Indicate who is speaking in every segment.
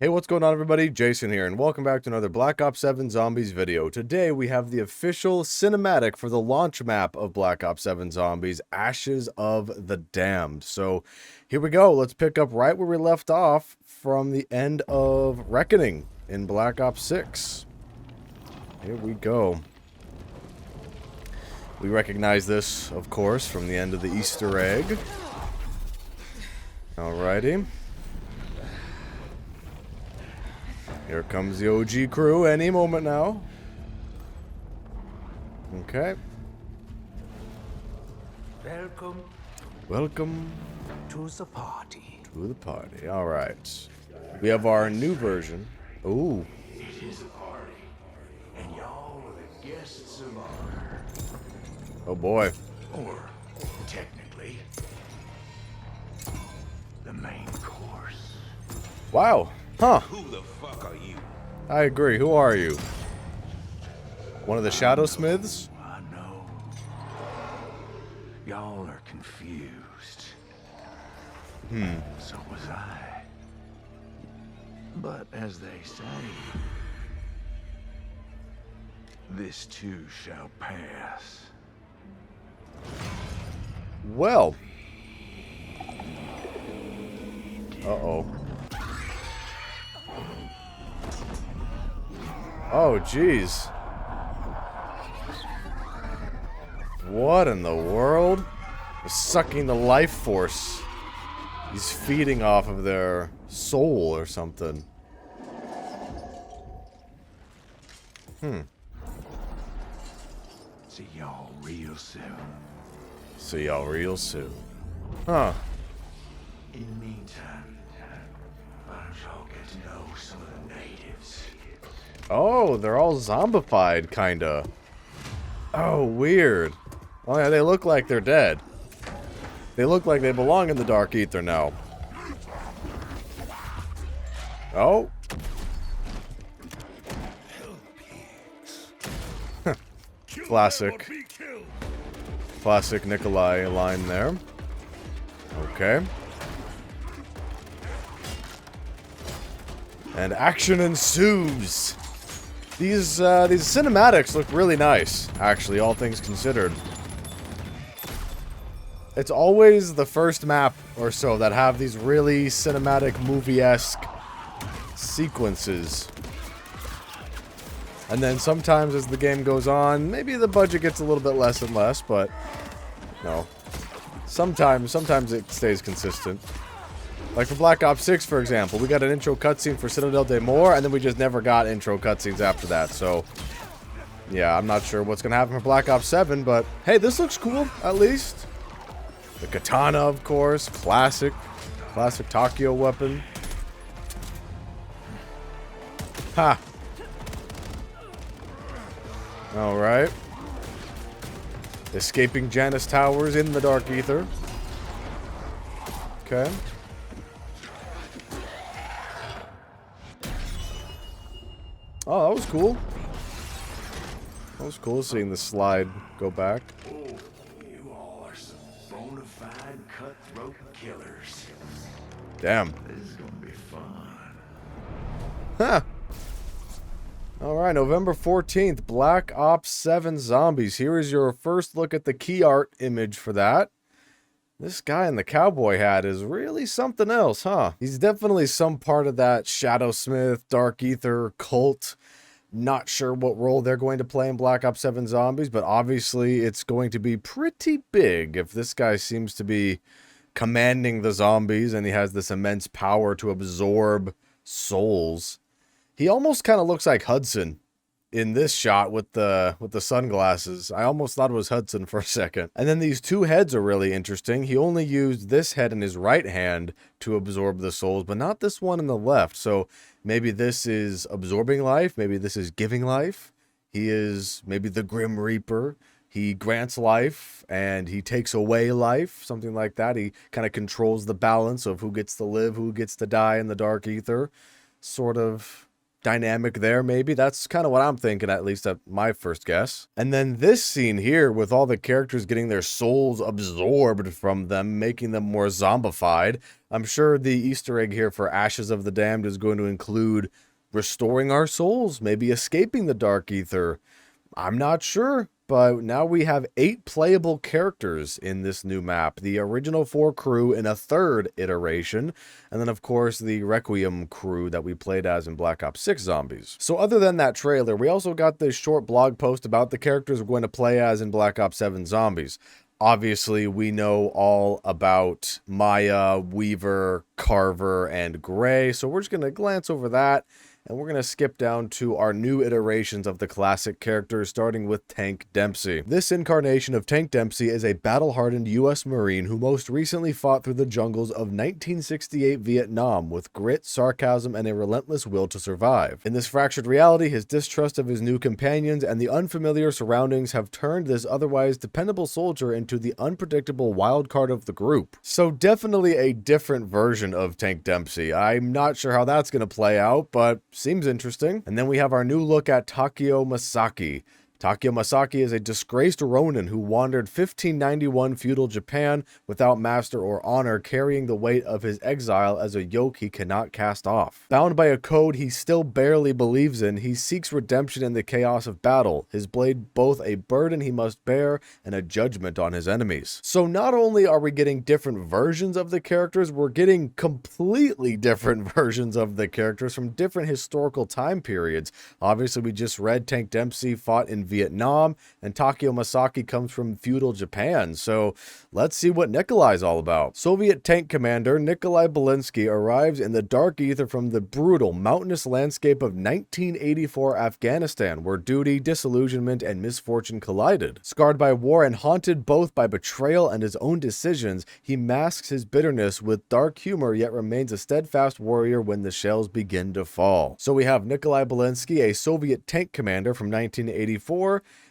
Speaker 1: Hey, what's going on, everybody? Jason here, and welcome back to another Black Ops 7 Zombies video. Today, we have the official cinematic for the launch map of Black Ops 7 Zombies, Ashes of the Damned. So, here we go. Let's pick up right where we left off from the end of Reckoning in Black Ops 6. Here we go. We recognize this, of course, from the end of the Easter egg. Alrighty. Here comes the OG crew any moment now. Okay. Welcome
Speaker 2: to the party.
Speaker 1: to the party. All right. We have our new version. Ooh.
Speaker 2: It is a party, and y'all are the guests of honor.
Speaker 1: Oh boy.
Speaker 2: Or, technically, the main course.
Speaker 1: Wow. Huh.
Speaker 2: Who the fuck are you?
Speaker 1: I agree. Who are you? One of the Shadow Smiths?
Speaker 2: I know. Y'all are confused. So was I. But as they say, this too shall pass.
Speaker 1: Well. Uh-oh. Oh, jeez. What in the world? They're sucking the life force. He's feeding off of their soul or something.
Speaker 2: See y'all real soon.
Speaker 1: See y'all real soon. Huh.
Speaker 2: In the meantime, why don't y'all get to know some of the natives?
Speaker 1: Oh, they're all zombified, kinda. Oh, weird. Oh yeah, they look like they're dead. They look like they belong in the Dark Aether now. Oh. Classic. Classic Nikolai line there. Okay. And action ensues. These cinematics look really nice, actually, all things considered. It's always the first map or so that have these really cinematic, movie-esque sequences. And then sometimes as the game goes on, maybe the budget gets a little bit less and less, but no. Sometimes it stays consistent. Like for Black Ops 6, for example, we got an intro cutscene for Citadel de Mor, and then we just never got intro cutscenes after that, so... yeah, I'm not sure what's gonna happen for Black Ops 7, but hey, this looks cool, at least. The katana, of course, classic Takio weapon. Ha! Alright. Escaping Janus Towers in the Dark Aether. Okay. Oh, that was cool. That was cool seeing the slide go back.
Speaker 2: Oh, you all are some bona fide cutthroat killers.
Speaker 1: Damn.
Speaker 2: This is gonna be fun.
Speaker 1: Huh. Alright, November 14th, Black Ops 7 Zombies. Here is your first look at the key art image for that. This guy in the cowboy hat is really something else, huh? He's definitely some part of that Shadowsmith, Dark Aether cult. Not sure what role they're going to play in Black Ops 7 Zombies, but obviously it's going to be pretty big if this guy seems to be commanding the zombies and he has this immense power to absorb souls. He almost kind of looks like Hudson in this shot with the sunglasses. I almost thought it was Hudson for a second. And then these two heads are really interesting. He only used this head in his right hand to absorb the souls, but not this one in the left. So maybe this is absorbing life. Maybe this is giving life. He is maybe the Grim Reaper. He grants life and he takes away life, something like that. He kind of controls the balance of who gets to live, who gets to die in the Dark Aether. Sort of dynamic there, maybe. That's kind of what I'm thinking, at least at my first guess. And then this scene here, with all the characters getting their souls absorbed from them, making them more zombified. I'm sure the Easter egg here for Ashes of the Damned is going to include restoring our souls, maybe escaping the Dark Aether. I'm not sure, but now we have 8 playable characters in this new map. The original 4 crew in a 3rd iteration, and then of course the Requiem crew that we played as in Black Ops 6 Zombies. So other than that trailer, we also got this short blog post about the characters we're going to play as in Black Ops 7 Zombies. Obviously, we know all about Maya, Weaver, Carver, and Gray, so we're just going to glance over that. And we're going to skip down to our new iterations of the classic characters, starting with Tank Dempsey. This incarnation of Tank Dempsey is a battle-hardened U.S. Marine who most recently fought through the jungles of 1968 Vietnam with grit, sarcasm, and a relentless will to survive. In this fractured reality, his distrust of his new companions and the unfamiliar surroundings have turned this otherwise dependable soldier into the unpredictable wild card of the group. So definitely a different version of Tank Dempsey. I'm not sure how that's going to play out, but seems interesting. And then we have our new look at Takeo Masaki. Takeo Masaki is a disgraced Ronin who wandered 1591 feudal Japan without master or honor, carrying the weight of his exile as a yoke he cannot cast off. Bound by a code he still barely believes in, he seeks redemption in the chaos of battle, his blade both a burden he must bear and a judgment on his enemies. So not only are we getting different versions of the characters, we're getting completely different versions of the characters from different historical time periods. Obviously, we just read Tank Dempsey fought in Vietnam, and Takeo Masaki comes from feudal Japan, so let's see what Nikolai's all about. Soviet tank commander Nikolai Belinsky arrives in the Dark Aether from the brutal, mountainous landscape of 1984 Afghanistan, where duty, disillusionment, and misfortune collided. Scarred by war and haunted both by betrayal and his own decisions, he masks his bitterness with dark humor, yet remains a steadfast warrior when the shells begin to fall. So we have Nikolai Belinsky, a Soviet tank commander from 1984,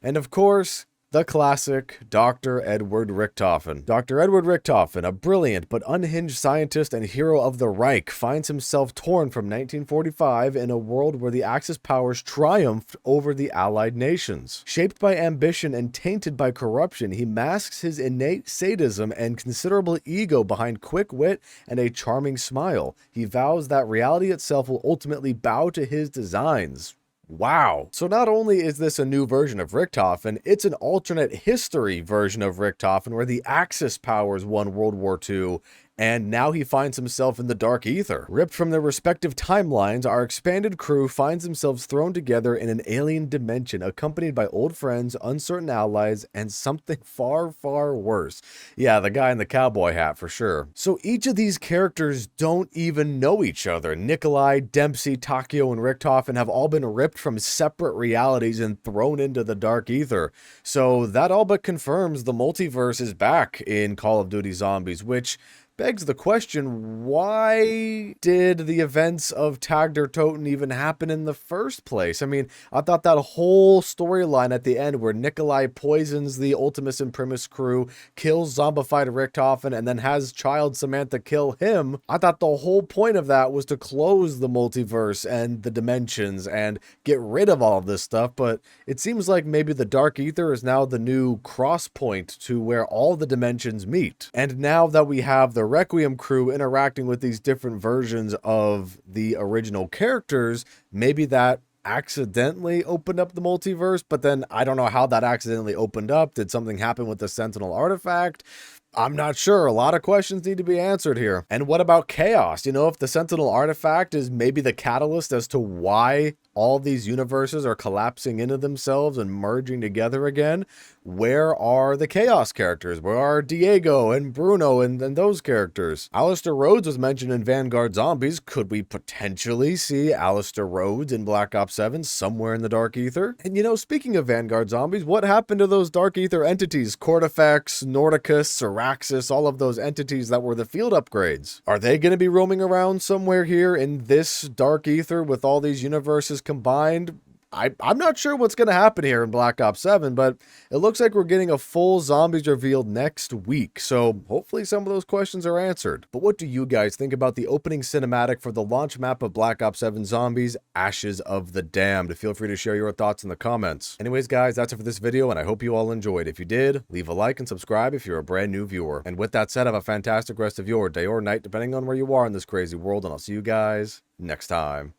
Speaker 1: and of course, the classic Dr. Edward Richtofen. Dr. Edward Richtofen, a brilliant but unhinged scientist and hero of the Reich, finds himself torn from 1945 in a world where the Axis powers triumphed over the Allied nations. Shaped by ambition and tainted by corruption, he masks his innate sadism and considerable ego behind quick wit and a charming smile. He vows that reality itself will ultimately bow to his designs. Wow. So not only is this a new version of Richtofen, it's an alternate history version of Richtofen where the Axis powers won World War II, and now he finds himself in the Dark Aether. Ripped from their respective timelines, our expanded crew finds themselves thrown together in an alien dimension, accompanied by old friends, uncertain allies, and something far, far worse. Yeah, the guy in the cowboy hat for sure. So each of these characters don't even know each other. Nikolai, Dempsey, Takeo, and Richtofen have all been ripped from separate realities and thrown into the Dark Aether. So that all but confirms the multiverse is back in Call of Duty Zombies, which begs the question, why did the events of Tag der Toten even happen in the first place? I mean, I thought that whole storyline at the end where Nikolai poisons the Ultimus Imprimis crew, kills zombified Richtofen, and then has child Samantha kill him, I thought the whole point of that was to close the multiverse and the dimensions and get rid of all of this stuff, but it seems like maybe the Dark Aether is now the new cross point to where all the dimensions meet. And now that we have the Requiem crew interacting with these different versions of the original characters, maybe that accidentally opened up the multiverse, but then I don't know how that accidentally opened up. Did something happen with the Sentinel artifact? I'm not sure. A lot of questions need to be answered here. And what about chaos? You know, if the Sentinel artifact is maybe the catalyst as to why all these universes are collapsing into themselves and merging together again, where are the Chaos characters? Where are Diego and Bruno and those characters? Alistair Rhodes was mentioned in Vanguard Zombies. Could we potentially see Alistair Rhodes in Black Ops 7 somewhere in the Dark Aether? And you know, speaking of Vanguard Zombies, what happened to those Dark Aether entities? Cortifex, Nordicus, Syraxis, all of those entities that were the field upgrades. Are they going to be roaming around somewhere here in this Dark Aether with all these universes combined? I'm not sure what's going to happen here in Black Ops 7, but it looks like we're getting a full zombies revealed next week. So hopefully some of those questions are answered. But what do you guys think about the opening cinematic for the launch map of Black Ops 7 Zombies, Ashes of the Damned? Feel free to share your thoughts in the comments. Anyways, guys, that's it for this video, and I hope you all enjoyed. If you did, leave a like and subscribe if you're a brand new viewer. And with that said, have a fantastic rest of your day or night, depending on where you are in this crazy world, and I'll see you guys next time.